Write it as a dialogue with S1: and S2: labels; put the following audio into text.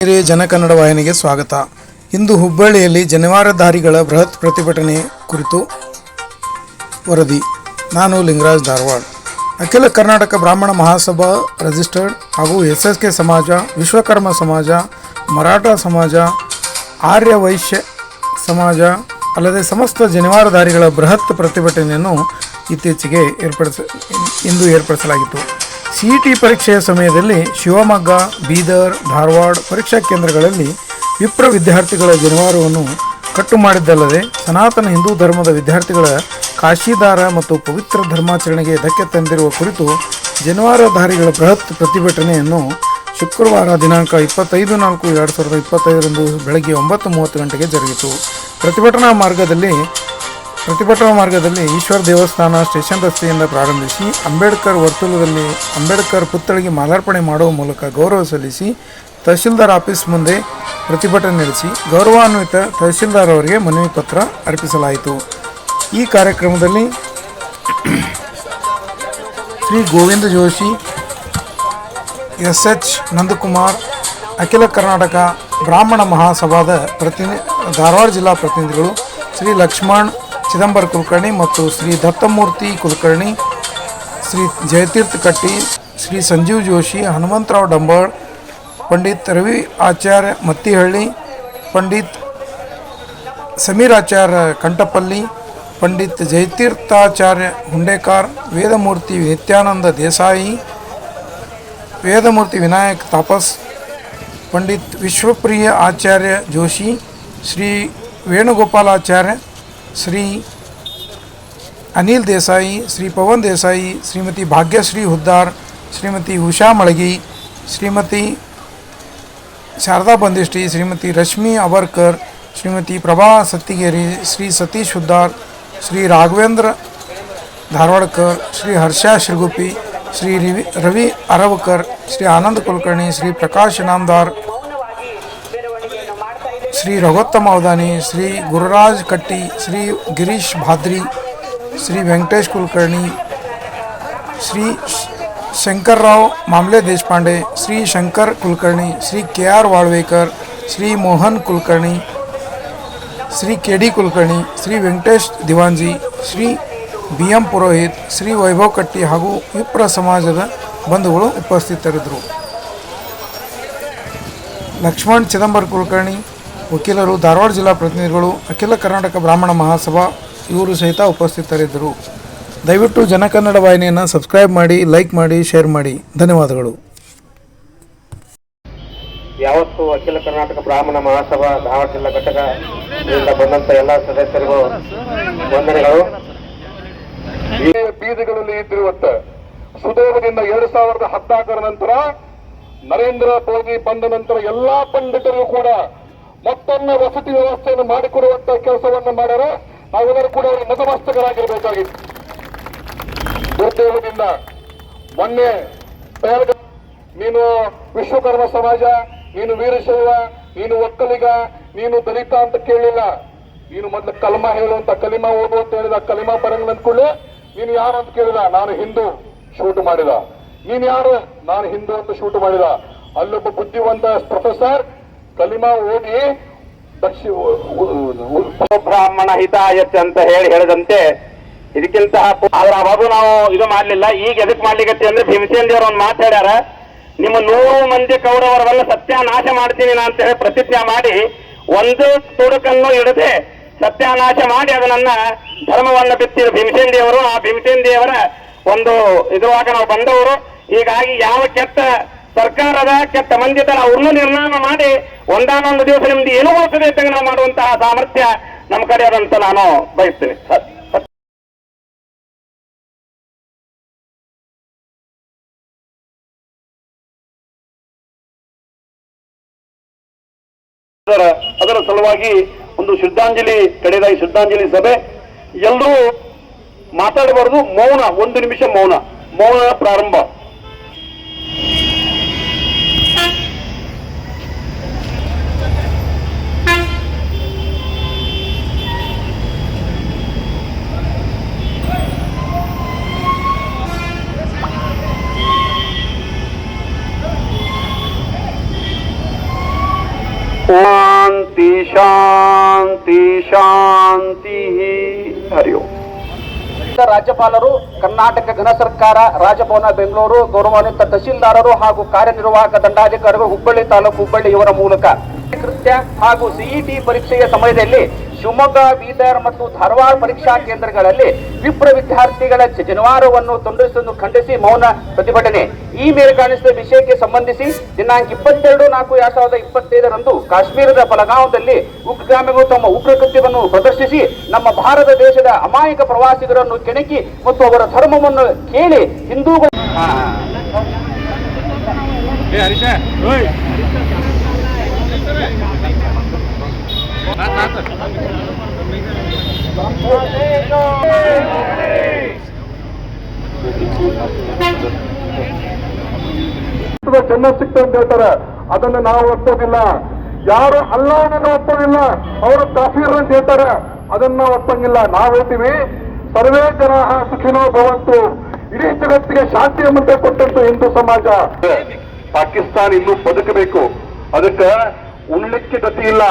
S1: ಹಿರಿಯ ಜನಕನ್ನಡ ವಾಹಿನಿಗೆ ಸ್ವಾಗತ. ಇಂದು ಹುಬ್ಬಳ್ಳಿಯಲ್ಲಿ ಜನಿವಾರಧಾರಿಗಳ ಬೃಹತ್ ಪ್ರತಿಭಟನೆ ಕುರಿತು ವರದಿ. ನಾನು ಲಿಂಗರಾಜ್ ಧಾರವಾಡ. ಅಖಿಲ ಕರ್ನಾಟಕ ಬ್ರಾಹ್ಮಣ ಮಹಾಸಭಾ ರಿಜಿಸ್ಟರ್ಡ್ ಹಾಗೂ SSK ಸಮಾಜ, ವಿಶ್ವಕರ್ಮ ಸಮಾಜ, ಮರಾಠ ಸಮಾಜ, ಆರ್ಯ ವೈಶ್ಯ ಸಮಾಜ ಅಲ್ಲದೆ ಸಮಸ್ತ ಜನಿವಾರಧಾರಿಗಳ ಬೃಹತ್ ಪ್ರತಿಭಟನೆಯನ್ನು ಇತ್ತೀಚೆಗೆ ಇಂದು ಏರ್ಪಡಿಸಲಾಗಿತ್ತು. CET ಪರೀಕ್ಷೆಯ ಸಮಯದಲ್ಲಿ ಶಿವಮೊಗ್ಗ, ಬೀದರ್, ಧಾರವಾಡ ಪರೀಕ್ಷಾ ಕೇಂದ್ರಗಳಲ್ಲಿ ವಿಪ್ರ ವಿದ್ಯಾರ್ಥಿಗಳ ಜನಿವಾರವನ್ನು ಕಟ್ಟು ಮಾಡಿದ್ದಲ್ಲದೆ ಸನಾತನ ಹಿಂದೂ ಧರ್ಮದ ವಿದ್ಯಾರ್ಥಿಗಳ ಕಾಶಿದಾರ ಮತ್ತು ಪವಿತ್ರ ಧರ್ಮಾಚರಣೆಗೆ ಧಕ್ಕೆ ತಂದಿರುವ ಕುರಿತು ಜನಿವಾರಧಾರಿಗಳ ಬೃಹತ್ ಪ್ರತಿಭಟನೆಯನ್ನು ಶುಕ್ರವಾರ ದಿನಾಂಕ 25/4/2025 ಬೆಳಗ್ಗೆ 9:30 ಗಂಟೆಗೆ ಜರುಗಿತು. ಪ್ರತಿಭಟನಾ ಮಾರ್ಗದಲ್ಲಿ ಈಶ್ವರ ದೇವಸ್ಥಾನ ಸ್ಟೇಷನ್ ರಸ್ತೆಯಿಂದ ಪ್ರಾರಂಭಿಸಿ ಅಂಬೇಡ್ಕರ್ ವರ್ತುಲದಲ್ಲಿ ಅಂಬೇಡ್ಕರ್ ಪುತ್ಥಳಿಗೆ ಮಾಲಾರ್ಪಣೆ ಮಾಡುವ ಮೂಲಕ ಗೌರವ ಸಲ್ಲಿಸಿ ತಹಶೀಲ್ದಾರ್ ಆಫೀಸ್ ಮುಂದೆ ಪ್ರತಿಭಟನೆ ನಡೆಸಿ ಗೌರವಾನ್ವಿತ ತಹಶೀಲ್ದಾರ್ ಅವರಿಗೆ ಮನವಿ ಪತ್ರ ಅರ್ಪಿಸಲಾಯಿತು. ಈ ಕಾರ್ಯಕ್ರಮದಲ್ಲಿ ಶ್ರೀ ಗೋವಿಂದ ಜೋಶಿ, SH ನಂದಕುಮಾರ್, ಅಖಿಲ ಕರ್ನಾಟಕ ಬ್ರಾಹ್ಮಣ ಮಹಾಸಭಾದ ಧಾರವಾಡ ಜಿಲ್ಲಾ ಪ್ರತಿನಿಧಿಗಳು ಶ್ರೀ ಲಕ್ಷ್ಮಣ್ ಚಿದಂಬರ ಕುಲಕರ್ಣಿ ಮತ್ತು ಶ್ರೀ ದತ್ತಮೂರ್ತಿ ಕುಲಕರ್ಣಿ, ಶ್ರೀ ಜಯತೀರ್ಥ ಕಟ್ಟಿ, ಶ್ರೀ ಸಂಜೀವ್ ಜೋಶಿ, ಹನುಮಂತರಾವ್ ಡಂಬಾಳ್, ಪಂಡಿತ್ ರವಿ ಆಚಾರ್ಯ ಮತ್ತಿಹಳ್ಳಿ, ಪಂಡಿತ್ ಸಮೀರ್ ಆಚಾರ್ಯ ಕಂಠಪಲ್ಲಿ, ಪಂಡಿತ್ ಜಯತೀರ್ಥಾಚಾರ್ಯ ಹುಂಡೇಕಾರ್, ವೇದಮೂರ್ತಿ ನಿತ್ಯಾನಂದ ದೇಸಾಯಿ, ವೇದಮೂರ್ತಿ ವಿನಾಯಕ್ ತಾಪಸ್, ಪಂಡಿತ್ ವಿಶ್ವಪ್ರಿಯ ಆಚಾರ್ಯ ಜೋಶಿ, ಶ್ರೀ ವೇಣುಗೋಪಾಲಾಚಾರ್ಯ, ಶ್ರೀ ಅನಿಲ್ ದೇಸಾಯಿ, ಶ್ರೀ ಪವನ್ ದೇಸಾಯಿ, ಶ್ರೀಮತಿ ಭಾಗ್ಯಶ್ರೀ ಹುದ್ದಾರ್, ಶ್ರೀಮತಿ ಉಷಾ ಮಳಗಿ, ಶ್ರೀಮತಿ ಶಾರದಾ ಬಂದಿಷ್ಟಿ, ಶ್ರೀಮತಿ ರಶ್ಮಿ ಅವರ್ಕರ್, ಶ್ರೀಮತಿ ಪ್ರಭಾ ಸತ್ತಿಗೇರಿ, ಶ್ರೀ ಸತೀಶ್ ಹುದ್ದಾರ್, ಶ್ರೀ ರಾಘವೇಂದ್ರ ಧಾರವಾಡಕರ್, ಶ್ರೀ ಹರ್ಷ ಶಿರ್ಗುಪ್ಪಿ, ಶ್ರೀ ರವಿ ಅರವಕರ್, ಶ್ರೀ ಆನಂದ್ ಕುಲಕರ್ಣಿ, ಶ್ರೀ ಪ್ರಕಾಶ್ ಇನಾಮದಾರ್, ಶ್ರೀ ರಘೋತ್ತಮ ಅವಧಾನಿ, ಶ್ರೀ ಗುರುರಾಜ್ ಕಟ್ಟಿ, Shri Girish ಭಾದ್ರಿ, Shri Venkatesh Kulkarni, Shri Shankar Rao ಮಾಮ್ಲೆ Deshpande, Shri Shankar Kulkarni, Shri KR ವಾಳ್ವೇಕರ್, Shri Mohan Kulkarni, Shri KD Kulkarni, Shri Venkatesh ದಿವಾಂಜಿ, Shri BM Purohit, Shri Vaibhav ಕಟ್ಟಿ ಹಾಗೂ ವಿಪ್ರ ಸಮಾಜದ ಬಂಧುಗಳು ಉಪಸ್ಥಿತರಿದ್ದರು. ಲಕ್ಷ್ಮಣ್ ಚಿದಂಬರ ಕುಲಕರ್ಣಿ, ವಕೀಲರು, ಧಾರವಾಡ ಜಿಲ್ಲಾ ಪ್ರತಿನಿಧಿಗಳು, ಅಖಿಲ ಕರ್ನಾಟಕ ಬ್ರಾಹ್ಮಣ ಮಹಾಸಭಾ ಇವರು ಸಹಿತ ಉಪಸ್ಥಿತರಿದ್ದರು. ದಯವಿಟ್ಟು ಜನಕನ್ನಡ ವಾಹಿನಿಯನ್ನು ಸಬ್ಸ್ಕ್ರೈಬ್ ಮಾಡಿ, ಲೈಕ್ ಮಾಡಿ, ಶೇರ್ ಮಾಡಿ. ಧನ್ಯವಾದಗಳು.
S2: ಯಾವತ್ತು ಅಖಿಲ ಕರ್ನಾಟಕ ಬ್ರಾಹ್ಮಣ ಮಹಾಸಭಾ ಧಾರವಾಡ ಜಿಲ್ಲಾ ಘಟಕದಿಂದ ಬಂದಂತ ಎಲ್ಲ ಸದಸ್ಯರಿಗೂ ವಂದನೆಗಳು.
S3: ಬೀದಿಗಳಲ್ಲಿ ಇದ್ದಿರುವಂತ ಸುದೈವದಿಂದ 2014 ನಂತರ ನರೇಂದ್ರ ಮೋದಿ ಬಂದ ನಂತರ ಎಲ್ಲಾ ಪಂಡಿತರು ಕೂಡ ಮತ್ತೊಮ್ಮೆ ವಸತಿ ವ್ಯವಸ್ಥೆಯನ್ನು ಮಾಡಿಕೊಡುವಂತ ಕೆಲಸವನ್ನು ಮಾಡ್ಯಾರ. ನಾವೆಲ್ಲರೂ ಕೂಡ ಅವರು ನತಮಸ್ತಕರಾಗಿರ್ಬೇಕಾಗಿತ್ತು. ದುರ್ದೈವದಿಂದ ಮೊನ್ನೆ ನೀನು ವಿಶ್ವಕರ್ಮ ಸಮಾಜ, ನೀನು ವೀರಶೈವ, ನೀನು ಒಕ್ಕಲಿಗ, ನೀನು ದಲಿತ ಅಂತ ಕೇಳಲಿಲ್ಲ. ನೀನು ಮೊದಲು ಕಲ್ಮಾ ಹೇಳುವಂತ ಕಲಿಮಾ ಓದು ಅಂತ ಹೇಳಿದ. ಕಲಿಮಾ ಬರಂಗ್ ಅಂದ್ಕೊಳ್ಳಿ. ನೀನು ಯಾರು ಅಂತ ಕೇಳಿದ, ನಾನು ಹಿಂದೂ ಶೂಟ್ ಮಾಡಿದ. ನೀನು ಯಾರು? ನಾನು ಹಿಂದೂ ಅಂತ ಶೂಟ್ ಮಾಡಿದ. ಅಲ್ಲೊಬ್ಬ ಬುದ್ಧಿವಂತ ಪ್ರೊಫೆಸರ್ ಕಲಿಮಾ ಓದಿ
S2: ಬ್ರಾಹ್ಮಣ ಹಿತಾಯತ್ ಅಂತ ಹೇಳಿದಂತೆ ಇದಕ್ಕಿಂತ ಆದ್ರೆ ಅವಾಗ ನಾವು ಇದು ಮಾಡ್ಲಿಲ್ಲ. ಈಗ ಎದಕ್ ಮಾಡ್ಲಿಕ್ಕೆ ಅಂದ್ರೆ ಭೀಮಸೇನ್ ದೇವ್ರ ಒಂದು ಮಾತಾಡ್ಯಾರ, ನಿಮ್ಮ 100 ಮಂದಿ ಕೌರವರವನ್ನ ಸತ್ಯಾನಾಶ ಮಾಡ್ತೀನಿ ನಾ ಅಂತ ಹೇಳಿ ಪ್ರತಿಜ್ಞೆ ಮಾಡಿ ಒಂದು ತುಡುಕನ್ನು ಹಿಡದೆ ಸತ್ಯಾನಾಶ ಮಾಡಿ ಅದನ್ನ ಧರ್ಮವನ್ನ ಬಿತ್ತಿದ ಭೀಮಸೇನ್ ದೇವರು. ಆ ಭೀಮಸೇನ್ ದೇವರ ಒಂದು ಇದ್ರೊಳಗ ನಾವು ಬಂದವರು. ಹೀಗಾಗಿ ಯಾವ ಕೆಟ್ಟ ಸರ್ಕಾರದ ಕೆಟ್ಟ ಮಂದಿ ತರ ಅವ್ರನ್ನೂ ನಿರ್ನಾಮ ಮಾಡಿ ಒಂದಾನೊಂದು ದಿವಸ ನಿಮ್ದು ಏನೂ ಹೋಗ್ತದೆ ಅಂತ ನಾವು ಮಾಡುವಂತಹ ಸಾಮರ್ಥ್ಯ ನಮ್ಮ ಕಡೆ ಅದಂತ ನಾನು ಬಯಸ್ತೇನೆ.
S3: ಅದರ ಸಲುವಾಗಿ ಒಂದು ಶ್ರದ್ಧಾಂಜಲಿ ಕಡೆದಾಗಿ ಶ್ರದ್ಧಾಂಜಲಿ ಸಭೆ. ಎಲ್ಲರೂ ಮಾತಾಡಬಾರದು, ಮೌನ, 1 ನಿಮಿಷ ಮೌನ ಪ್ರಾರಂಭ.
S2: ಶಾಂತಿ ಶಾಂತಿ ಶಾಂತಿ. ಹರಿ ಓಂ.
S4: ರಾಜ್ಯಪಾಲರು, ಕರ್ನಾಟಕ ಘನ ಸರ್ಕಾರ, ರಾಜಭವನ ಬೆಂಗಳೂರು, ಗೌರವಾನ್ವಿತ ತಹಶೀಲ್ದಾರರು ಹಾಗೂ ಕಾರ್ಯನಿರ್ವಾಹಕ ದಂಡಾಧಿಕಾರಿಗಳು ಹುಬ್ಬಳ್ಳಿ ತಾಲೂಕು ಹುಬ್ಬಳ್ಳಿ ಇವರ ಮೂಲಕ ಕೃತ್ಯ ಹಾಗೂ ಸಿಇಟಿ ಪರೀಕ್ಷೆಯ ಸಮಯದಲ್ಲಿ ಶಿವಮೊಗ್ಗ, ಬೀದರ್ ಮತ್ತು ಧಾರವಾಡ ಪರೀಕ್ಷಾ ಕೇಂದ್ರಗಳಲ್ಲಿ ವಿಪ್ರ ವಿದ್ಯಾರ್ಥಿಗಳ ಜನವಾರವನ್ನು ತುಂಡರಿಸುವುದನ್ನು ಖಂಡಿಸಿ ಮೌನ ಪ್ರತಿಭಟನೆ. ಈ ಮೇಲ್ಕಾಣಿಸಿದ ವಿಷಯಕ್ಕೆ ಸಂಬಂಧಿಸಿ ದಿನಾಂಕ 22/4/2025 ಕಾಶ್ಮೀರದ ಬಲಗಾಂವದಲ್ಲಿ ಉಗ್ರಗಾಮಿಗಳು ತಮ್ಮ ಉಗ್ರ ಕೃತ್ಯವನ್ನು ಪ್ರದರ್ಶಿಸಿ ನಮ್ಮ ಭಾರತ ದೇಶದ ಅಮಾಯಕ ಪ್ರವಾಸಿಗರನ್ನು ಕೆಣಕಿ ಮತ್ತು ಅವರ ಧರ್ಮವನ್ನು ಕೇಳಿ ಹಿಂದೂಗಳು
S3: ಜನ್ಮ ಸಿಕ್ತ ಅಂತ ಹೇಳ್ತಾರೆ. ಅದನ್ನು ನಾವು ಒಪ್ಪೋದಿಲ್ಲ. ಯಾರು ಅಲ್ಲಾಹನನ್ನು ಒಪ್ಪೋದಿಲ್ಲ, ಅವರು ಕಾಫೀರ್ ಅಂತ ಹೇಳ್ತಾರೆ. ಅದನ್ನ ನಾವು ಒಪ್ಪಂಗಿಲ್ಲ. ನಾವು ಹೇಳ್ತೀವಿ ಸರ್ವೇ ಜನ ಸುಖಿನೋ ಭವಂತು. ಇಡೀ ಜಗತ್ತಿಗೆ ಶಾಂತಿಯ ಮುಂದೆ ಕೊಟ್ಟಂತ ಹಿಂದೂ ಸಮಾಜ. ಪಾಕಿಸ್ತಾನ ಇನ್ನೂ ಬದುಕಬೇಕು, ಅದಕ್ಕೆ ಉಣ್ಲಿಕ್ಕೆ ಗತಿ ಇಲ್ಲ.